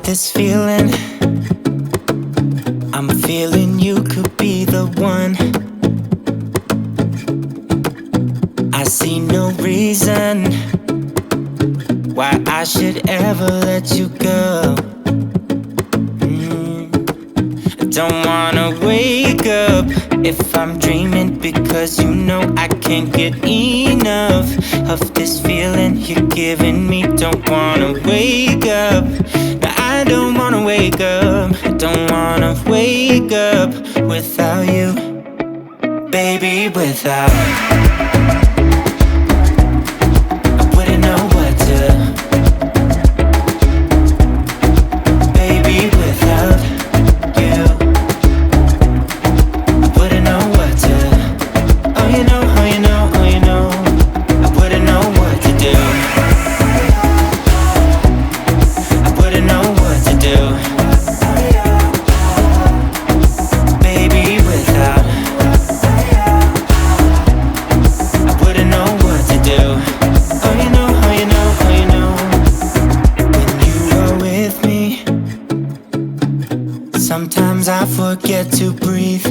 This feeling, I'm feeling you could be the one. I see no reason why I should ever let you go. I don't wanna wake up if I'm dreaming, because you know I can't get enough of this feeling you're giving me. Don't wanna wake up. I don't wanna wake up, I don't wanna wake up without you, baby, without. I wouldn't know what to, baby, without you. I wouldn't know what to, oh you know, oh you know, oh you know, I wouldn't know what to do. Baby, without, I wouldn't know what to do. Oh you know, oh you know, oh you know. When you are with me, sometimes I forget to breathe.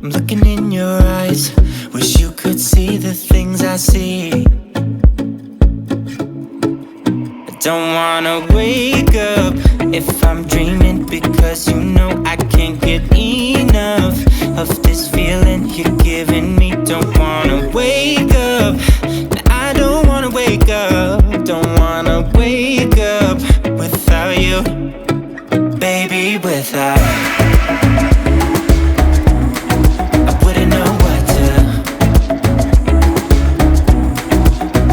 I'm looking in your eyes, wish you could see the things I see. Don't wanna wake up if I'm dreaming, because you know I can't get enough of this feeling you're giving me. Don't wanna wake up, I don't wanna wake up. Don't wanna wake up without you, baby, without. I wouldn't know what to,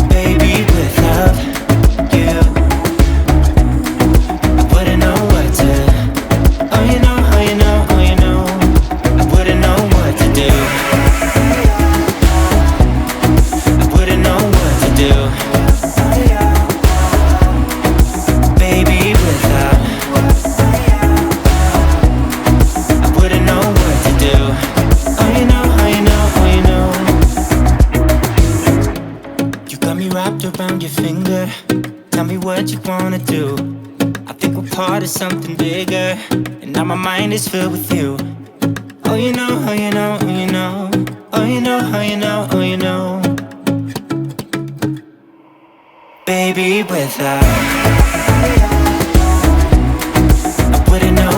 baby, without you. Around your finger, tell me what you wanna do. I think we're part of something bigger, and now my mind is filled with you. Oh you know, oh you know, oh you know, oh you know, oh you know, oh you know. Baby, without, I wouldn't know